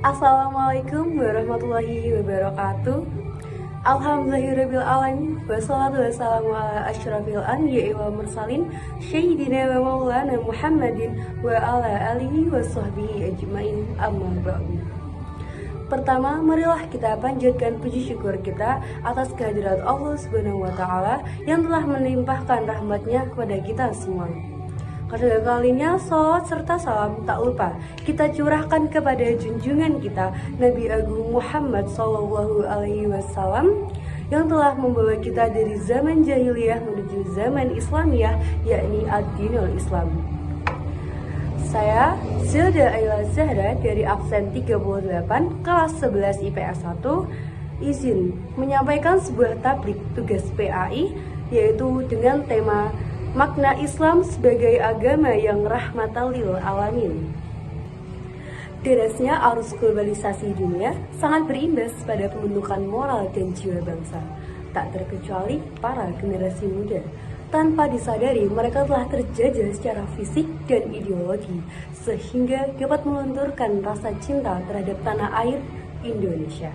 Assalamualaikum warahmatullahi wabarakatuh. Alhamdulillahirrabbilalamin. Wassalatu wassalamu ala asyrafil anbiya'i wal mursalin Sayyidina wa maulana Muhammadin wa ala alihi wa sahbihi ajmain, amma ba'du. Pertama, marilah kita panjatkan puji syukur kita atas kehadirat Allah Subhanahu wa Ta'ala yang telah melimpahkan rahmatnya kepada kita semua. Kedua kalinya, salawat serta salam tak lupa kita curahkan kepada junjungan kita Nabi Agung Muhammad Sallallahu Alaihi Wasallam yang telah membawa kita dari zaman jahiliyah menuju zaman Islamiyah, yakni ad-dinul Islam. Saya Zilda Ayla Zahra dari absen 38 kelas 11 IPS 1 izin menyampaikan sebuah tablik tugas PAI, yaitu dengan tema makna Islam sebagai agama yang rahmatan lil alamin. Derasnya arus globalisasi dunia sangat berimbas pada pembentukan moral dan jiwa bangsa, tak terkecuali para generasi muda. Tanpa disadari, mereka telah terjajah secara fisik dan ideologi, sehingga dapat melunturkan rasa cinta terhadap tanah air Indonesia.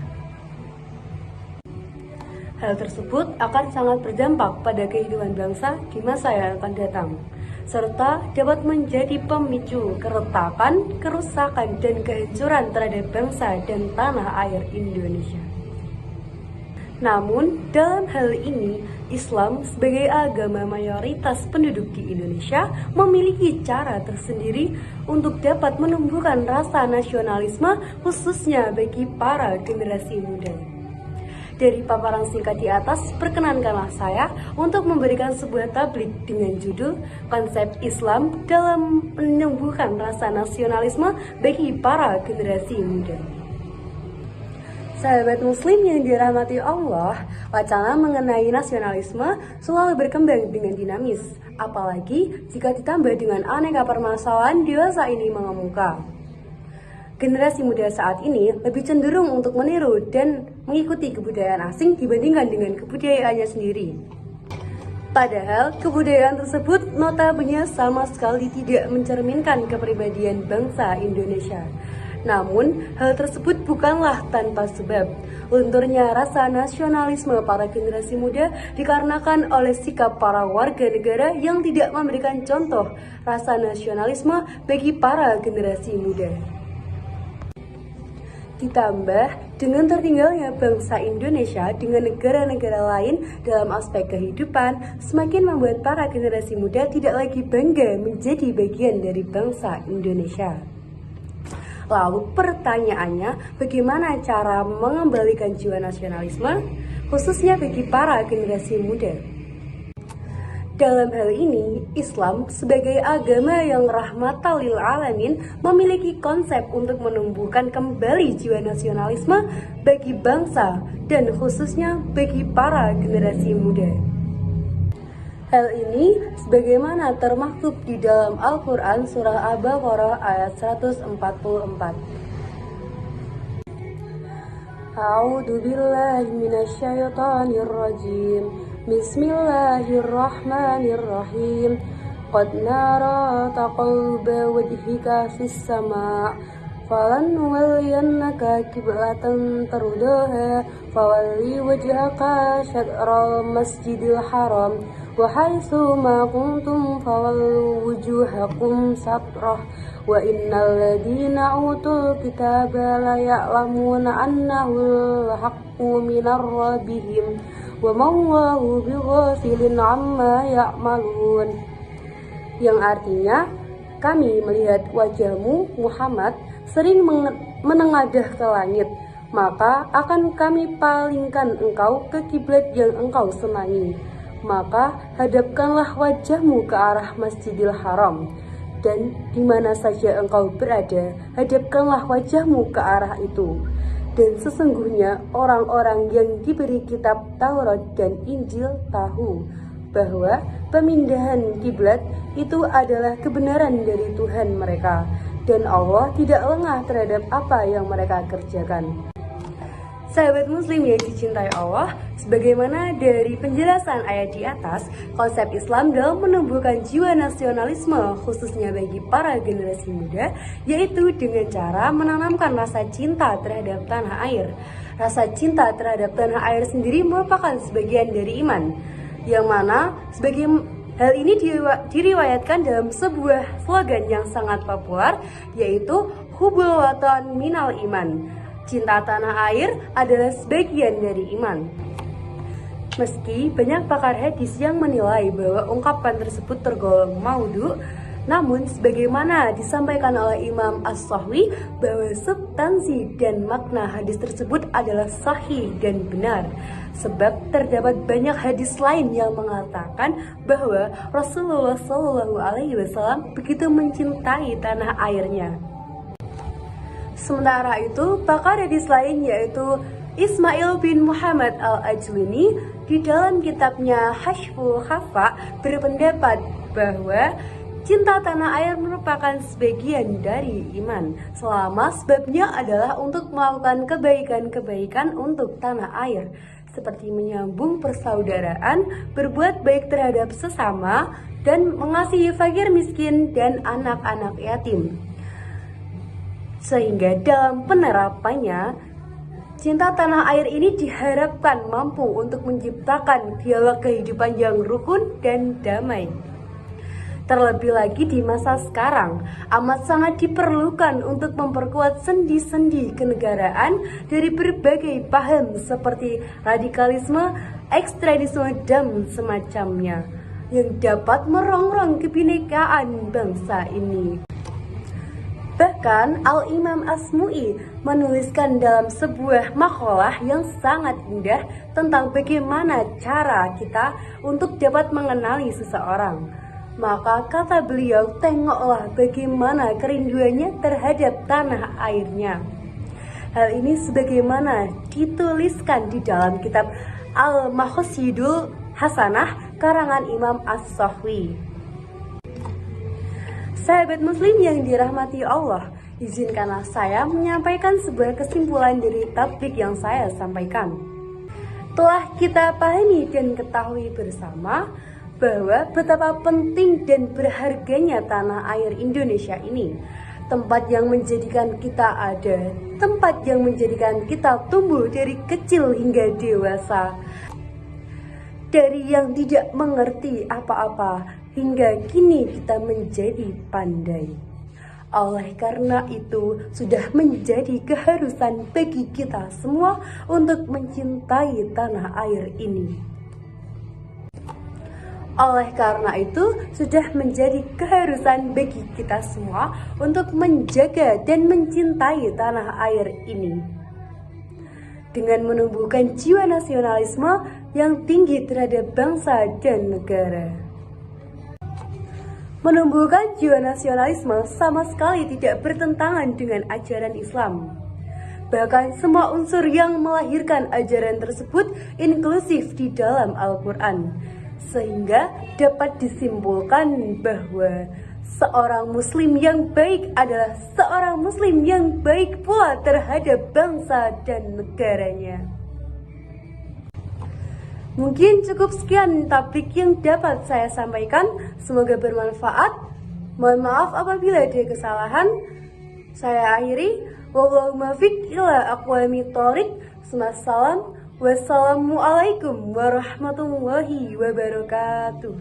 Hal tersebut akan sangat berdampak pada kehidupan bangsa di masa yang akan datang, serta dapat menjadi pemicu keretakan, kerusakan, dan kehancuran terhadap bangsa dan tanah air Indonesia. Namun, dalam hal ini, Islam sebagai agama mayoritas penduduk di Indonesia memiliki cara tersendiri untuk dapat menumbuhkan rasa nasionalisme, khususnya bagi para generasi muda. Dari paparan singkat di atas, perkenankanlah saya untuk memberikan sebuah tablik dengan judul Konsep Islam dalam menumbuhkan rasa nasionalisme bagi para generasi muda. Sahabat muslim yang dirahmati Allah, wacana mengenai nasionalisme selalu berkembang dengan dinamis, apalagi jika ditambah dengan aneka permasalahan dewasa ini mengemuka. Generasi muda saat ini lebih cenderung untuk meniru dan mengikuti kebudayaan asing dibandingkan dengan kebudayaannya sendiri. Padahal kebudayaan tersebut notabene sama sekali tidak mencerminkan kepribadian bangsa Indonesia. Namun, hal tersebut bukanlah tanpa sebab. Lunturnya rasa nasionalisme para generasi muda dikarenakan oleh sikap para warga negara yang tidak memberikan contoh rasa nasionalisme bagi para generasi muda. Ditambah dengan tertinggalnya bangsa Indonesia dengan negara-negara lain dalam aspek kehidupan, semakin membuat para generasi muda tidak lagi bangga menjadi bagian dari bangsa Indonesia. Lalu pertanyaannya, bagaimana cara mengembalikan jiwa nasionalisme, khususnya bagi para generasi muda? Dalam hal ini, Islam sebagai agama yang rahmatan lil alamin memiliki konsep untuk menumbuhkan kembali jiwa nasionalisme bagi bangsa dan khususnya bagi para generasi muda. Hal ini sebagaimana termaktub di dalam Al-Quran surah Al-Baqarah ayat 144. A'udzu billahi minasyaitonir rajim. Bismillahirrahmanirrahim. Qad nara taqalluba wajhika fis sama' falanwalliyannaka qiblatan tardaha fawalli wajhaka syatral masjidil haram wa haitsu ma kuntum fawallu wujuhakum satrah wa innal ladzina utul kitaba la ya'lamuna annahu al-haqqu minar rabbihim wa mawallahu bighafilin amma ya'malun, yang artinya, kami melihat wajahmu Muhammad sering menengadah ke langit, maka akan kami palingkan engkau ke kiblat yang engkau senangi. Maka hadapkanlah wajahmu ke arah Masjidil Haram, dan di mana saja engkau berada, hadapkanlah wajahmu ke arah itu. Dan sesungguhnya orang-orang yang diberi kitab Taurat dan Injil tahu bahwa pemindahan kiblat itu adalah kebenaran dari Tuhan mereka, dan Allah tidak lengah terhadap apa yang mereka kerjakan. Sahabat muslim yang dicintai Allah, sebagaimana dari penjelasan ayat di atas, konsep Islam dalam menumbuhkan jiwa nasionalisme khususnya bagi para generasi muda, yaitu dengan cara menanamkan rasa cinta terhadap tanah air. Rasa cinta terhadap tanah air sendiri merupakan sebagian dari iman, yang mana hal ini diriwayatkan dalam sebuah slogan yang sangat populer, yaitu Hubul Watan Minal Iman. Cinta tanah air adalah sebagian dari iman. Meski banyak pakar hadis yang menilai bahwa ungkapan tersebut tergolong maudhu, namun sebagaimana disampaikan oleh Imam As-Sahwi bahwa substansi dan makna hadis tersebut adalah sahih dan benar. Sebab terdapat banyak hadis lain yang mengatakan bahwa Rasulullah SAW begitu mencintai tanah airnya. Sementara itu, pakar hadis lain yaitu Ismail bin Muhammad Al-Ajluni di dalam kitabnya Hashful Khafa berpendapat bahwa cinta tanah air merupakan sebagian dari iman, selama sebabnya adalah untuk melakukan kebaikan-kebaikan untuk tanah air, seperti menyambung persaudaraan, berbuat baik terhadap sesama, dan mengasihi fakir miskin dan anak-anak yatim. Sehingga dalam penerapannya, cinta tanah air ini diharapkan mampu untuk menciptakan dialog kehidupan yang rukun dan damai. Terlebih lagi di masa sekarang, amat sangat diperlukan untuk memperkuat sendi-sendi kenegaraan dari berbagai paham seperti radikalisme, ekstremisme, dan semacamnya, yang dapat merongrong kebinekaan bangsa ini. Bahkan Al-Imam Asmu'i menuliskan dalam sebuah makalah yang sangat indah tentang bagaimana cara kita untuk dapat mengenali seseorang. Maka kata beliau, tengoklah bagaimana kerinduannya terhadap tanah airnya. Hal ini sebagaimana dituliskan di dalam kitab Al-Maqasidul Hasanah karangan Imam As-Sahwi. Sahabat muslim yang dirahmati Allah, izinkanlah saya menyampaikan sebuah kesimpulan dari tablik yang saya sampaikan. Telah kita pahami dan ketahui bersama bahwa betapa penting dan berharganya tanah air Indonesia ini, tempat yang menjadikan kita ada, tempat yang menjadikan kita tumbuh dari kecil hingga dewasa, dari yang tidak mengerti apa-apa hingga kini kita menjadi pandai. Oleh karena itu, sudah menjadi keharusan bagi kita semua untuk mencintai tanah air ini. Oleh karena itu, sudah menjadi keharusan bagi kita semua untuk menjaga dan mencintai tanah air ini, dengan menumbuhkan jiwa nasionalisme yang tinggi terhadap bangsa dan negara. Menumbuhkan jiwa nasionalisme sama sekali tidak bertentangan dengan ajaran Islam. Bahkan semua unsur yang melahirkan ajaran tersebut inklusif di dalam Al-Quran, sehingga dapat disimpulkan bahwa seorang muslim yang baik adalah seorang muslim yang baik pula terhadap bangsa dan negaranya. Mungkin cukup sekian tablik yang dapat saya sampaikan. Semoga bermanfaat. Mohon maaf apabila ada kesalahan. Saya akhiri. Wallahu muwaffiq ila aqwamit thoriq. Wassalamualaikum warahmatullahi wabarakatuh.